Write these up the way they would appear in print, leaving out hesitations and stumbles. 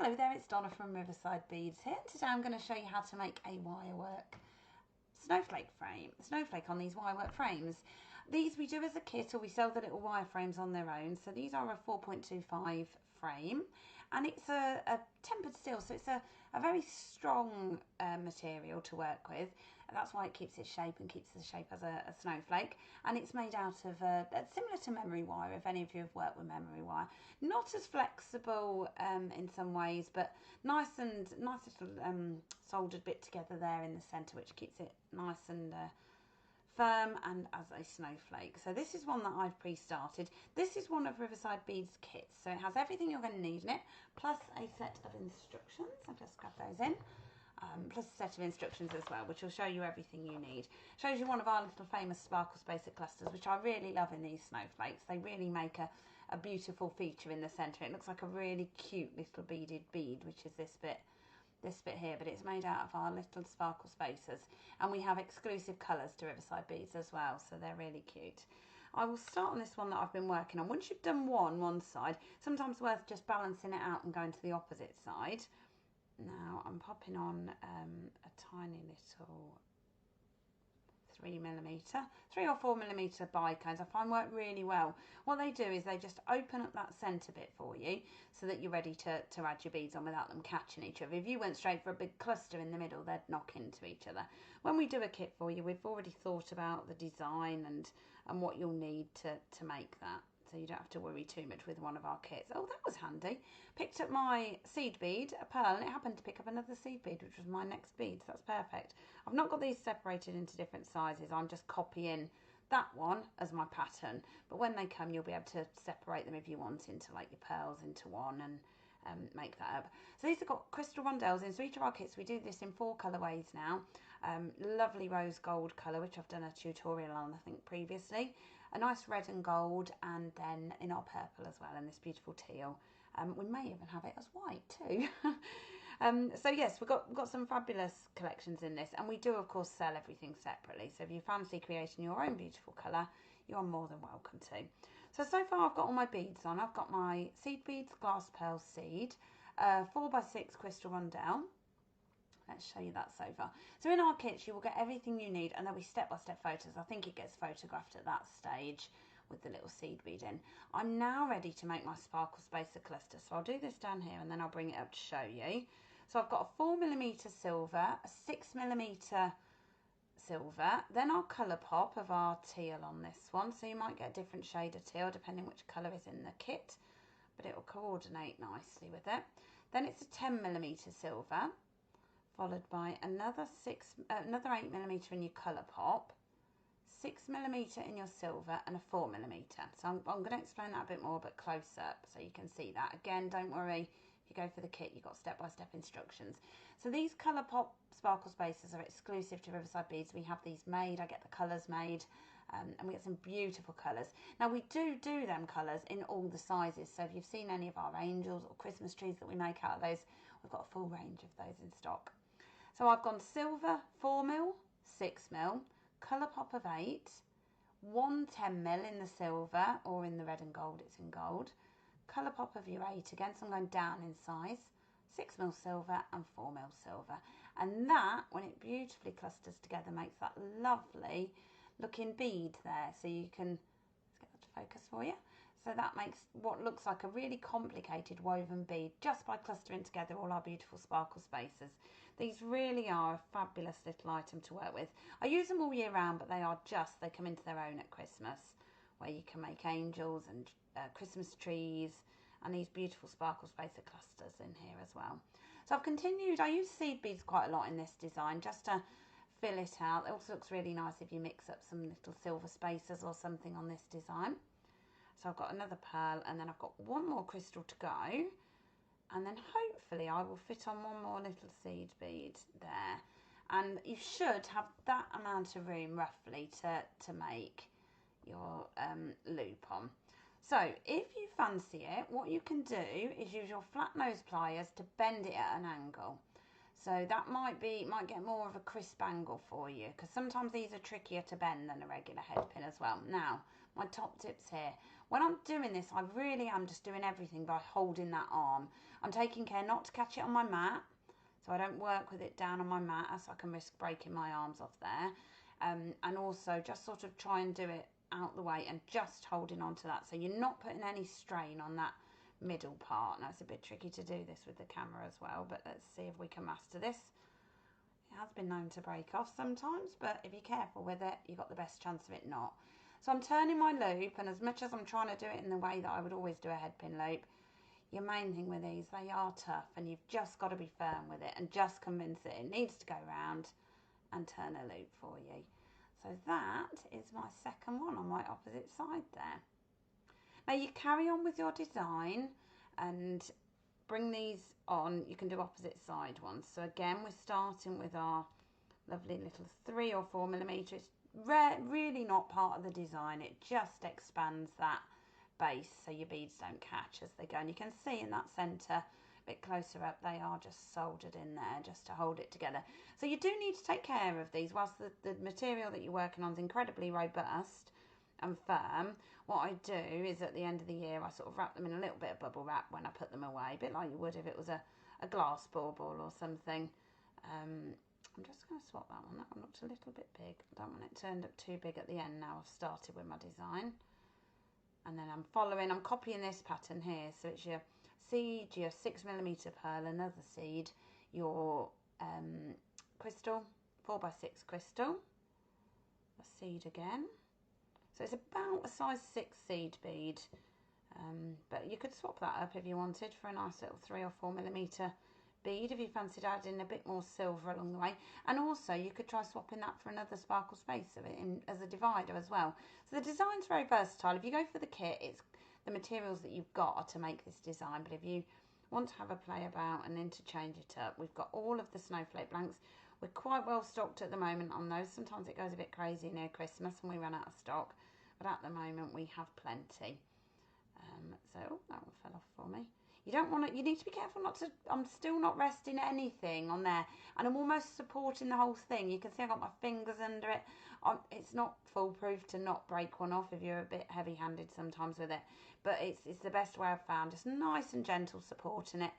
Hello there, it's Donna from Riverside Beads here. Today I'm going to show you how to make a wirework snowflake on these wirework frames. These we do as a kit, or we sell the little wire frames on their own. So these are a 4.25 frame, and it's a tempered steel, so it's a very strong material to work with, and that's why it keeps its shape and keeps the shape as a snowflake. And it's made out of similar to memory wire, if any of you have worked with memory wire. Not as flexible in some ways, but nice little soldered bit together there in the centre, which keeps it nice and firm and as a snowflake. So this is one that I've pre-started. This is one of Riverside Beads kits, so it has everything you're going to need in it, plus a set of instructions. I'll just grab those in. Plus a set of instructions as well, which will show you everything you need. Shows you one of our little famous sparkle spacer clusters, which I really love in these snowflakes. They really make a beautiful feature in the centre. It looks like a really cute little beaded bead, which is this bit here, but it's made out of our little sparkle spacers, and we have exclusive colours to Riverside Beads as well, so they're really cute. I will start on this one that I've been working on. Once you've done one side, sometimes worth just balancing it out and going to the opposite side. Now I'm popping on a tiny little 3 or 4 millimeter bicones. I find work really well. What they do is they just open up that centre bit for you so that you're ready to add your beads on without them catching each other. If you went straight for a big cluster in the middle, they'd knock into each other. When we do a kit for you, we've already thought about the design and what you'll need to make that. So you don't have to worry too much with one of our kits. Oh, that was handy. Picked up my seed bead, a pearl, and it happened to pick up another seed bead, which was my next bead, so that's perfect. I've not got these separated into different sizes. I'm just copying that one as my pattern. But when they come, you'll be able to separate them if you want into like your pearls into one and make that up. So these have got crystal rondelles in. So each of our kits, we do this in 4 colourways now. Lovely rose gold colour, which I've done a tutorial on, I think, previously. A nice red and gold, and then in our purple as well, and this beautiful teal. We may even have it as white too. So yes, we've got some fabulous collections in this, and we do of course sell everything separately. So if you fancy creating your own beautiful colour, you're more than welcome to. So far I've got all my beads on. I've got my seed beads, glass pearl seed, 4x6 crystal rondelle. Let's show you that so far. So in our kits you will get everything you need, and there'll be step-by-step photos. I think it gets photographed at that stage with the little seed bead in. I'm now ready to make my sparkle spacer cluster. So I'll do this down here and then I'll bring it up to show you. So I've got a 4mm silver, a 6mm silver, then our colour pop of our teal on this one. So you might get a different shade of teal depending which colour is in the kit, but it will coordinate nicely with it. Then it's a 10mm silver, followed by another 8mm in your colour pop, 6mm in your silver, and a 4mm. So I'm going to explain that a bit more, but close up so you can see that. Again, don't worry, if you go for the kit, you've got step-by-step instructions. So these colour pop sparkle spacers are exclusive to Riverside Beads. We have these made, I get the colours made, and we get some beautiful colours. Now we do them colours in all the sizes, so if you've seen any of our angels or Christmas trees that we make out of those, we've got a full range of those in stock. So I've gone silver 4mm, 6mm, colour pop of 8, 1 10mm in the silver, or in the red and gold, it's in gold, colour pop of your 8 again, so I'm going down in size, 6mm silver and 4mm silver. And that, when it beautifully clusters together, makes that lovely looking bead there. So you can, let's get that to focus for you. So that makes what looks like a really complicated woven bead just by clustering together all our beautiful sparkle spacers. These really are a fabulous little item to work with. I use them all year round, but they come into their own at Christmas, where you can make angels and Christmas trees and these beautiful sparkle spacer clusters in here as well. So I've continued, I use seed beads quite a lot in this design just to fill it out. It also looks really nice if you mix up some little silver spacers or something on this design. So I've got another pearl, and then I've got one more crystal to go, and then hopefully I will fit on one more little seed bead there. And you should have that amount of room roughly to make your loop on. So if you fancy it, what you can do is use your flat nose pliers to bend it at an angle. So that might get more of a crisp angle for you, because sometimes these are trickier to bend than a regular head pin as well. Now, my top tips here. When I'm doing this, I really am just doing everything by holding that arm. I'm taking care not to catch it on my mat, so I don't work with it down on my mat as I can risk breaking my arms off there. And also just sort of try and do it out the way and just holding on to that. So you're not putting any strain on that middle part. Now it's a bit tricky to do this with the camera as well, but let's see if we can master this. It has been known to break off sometimes, but if you're careful with it, you've got the best chance of it not. So I'm turning my loop, and as much as I'm trying to do it in the way that I would always do a headpin loop, your main thing with these, they are tough, and you've just got to be firm with it and just convince it needs to go round and turn a loop for you. So that is my second one on my opposite side there. Now you carry on with your design and bring these on. You can do opposite side ones. So again, we're starting with our lovely little 3 or 4 millimeter. It's really not part of the design. It just expands that base so your beads don't catch as they go. And you can see in that centre, a bit closer up, they are just soldered in there just to hold it together. So you do need to take care of these. Whilst the material that you're working on is incredibly robust and firm, what I do is at the end of the year I sort of wrap them in a little bit of bubble wrap when I put them away, a bit like you would if it was a glass bauble or something. I'm just going to swap that one. That one looked a little bit big. I don't want it turned up too big at the end now I've started with my design. And then I'm copying this pattern here. So it's your seed, your 6 millimeter pearl, another seed, your crystal, 4x6 crystal, a seed again. So it's about a size 6 seed bead, but you could swap that up if you wanted for a nice little 3 or 4 millimeter bead if you fancied adding a bit more silver along the way. And also you could try swapping that for another sparkle space of it as a divider as well. So the design's very versatile. If you go for the kit, it's the materials that you've got to make this design, but if you want to have a play about and interchange it up, we've got all of the snowflake blanks. We're quite well stocked at the moment on those. Sometimes it goes a bit crazy near Christmas and we run out of stock, but at the moment we have plenty. So that one fell off for me. You don't want to, you need to be careful not to, I'm still not resting anything on there, and I'm almost supporting the whole thing. You can see I've got my fingers under it. It's not foolproof to not break one off if you're a bit heavy-handed sometimes with it, but it's the best way I've found. Just nice and gentle supporting it,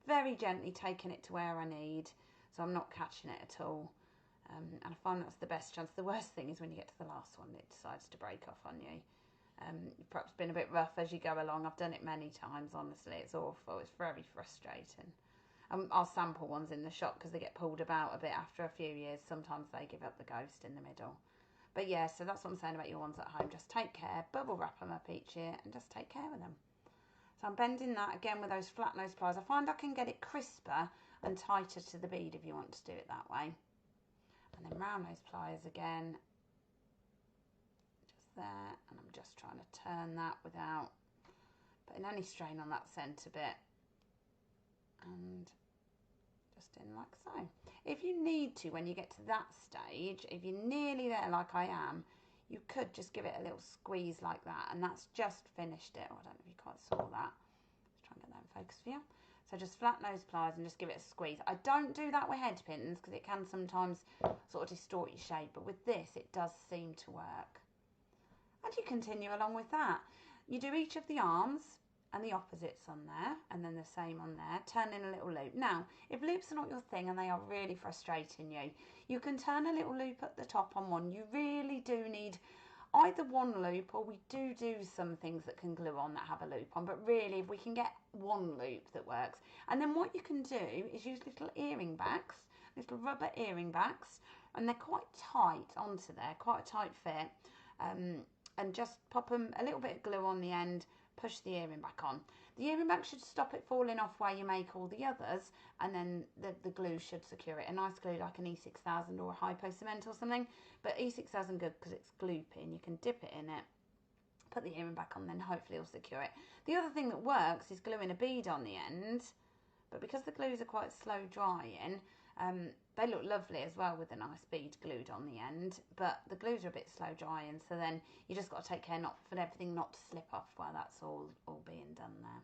very gently taking it to where I need, so I'm not catching it at all. And I find that's the best chance. The worst thing is when you get to the last one, it decides to break off on you. You've perhaps been a bit rough as you go along. I've done it many times, honestly. It's awful. It's very frustrating. I'll sample ones in the shop because they get pulled about a bit after a few years. Sometimes they give up the ghost in the middle. But yeah, so that's what I'm saying about your ones at home. Just take care, bubble wrap them up each year and just take care of them. So I'm bending that again with those flat nose pliers. I find I can get it crisper and tighter to the bead if you want to do it that way. And then round nose pliers again. There, and I'm just trying to turn that without putting any strain on that centre bit, and just in like so. If you need to, when you get to that stage, if you're nearly there like I am, you could just give it a little squeeze like that, and that's just finished it. Oh, I don't know if you quite saw that. Let's try and get that in focus for you. So just flat nose pliers and just give it a squeeze. I don't do that with head pins because it can sometimes sort of distort your shape, but with this it does seem to work. And you continue along with that. You do each of the arms and the opposites on there, and then the same on there, turn in a little loop. Now, if loops are not your thing and they are really frustrating you, you can turn a little loop at the top on one. You really do need either one loop, or we do some things that can glue on that have a loop on, but really if we can get one loop that works. And then what you can do is use little earring backs, little rubber earring backs, and they're quite tight onto there, quite a tight fit. And just pop them a little bit of glue on the end, push the earring back on. The earring back should stop it falling off where you make all the others, and then the glue should secure it. A nice glue like an E6000 or a Hypo Cement or something, but E6000 good because it's glue pin. You can dip it in it, put the earring back on, then hopefully it'll secure it. The other thing that works is gluing a bead on the end, but because the glues are quite slow drying, they look lovely as well with a nice bead glued on the end, but the glues are a bit slow drying, so then you just got to take care not for everything not to slip off while that's all being done there.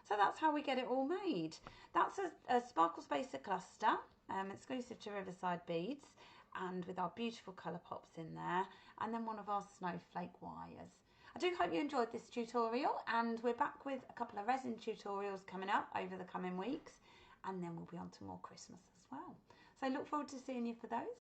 So that's how we get it all made. That's a Sparkle Spacer cluster, exclusive to Riverside beads, and with our beautiful colour pops in there, and then one of our snowflake wires. I do hope you enjoyed this tutorial, and we're back with a couple of resin tutorials coming up over the coming weeks, and then we'll be on to more Christmas as well. So look forward to seeing you for those.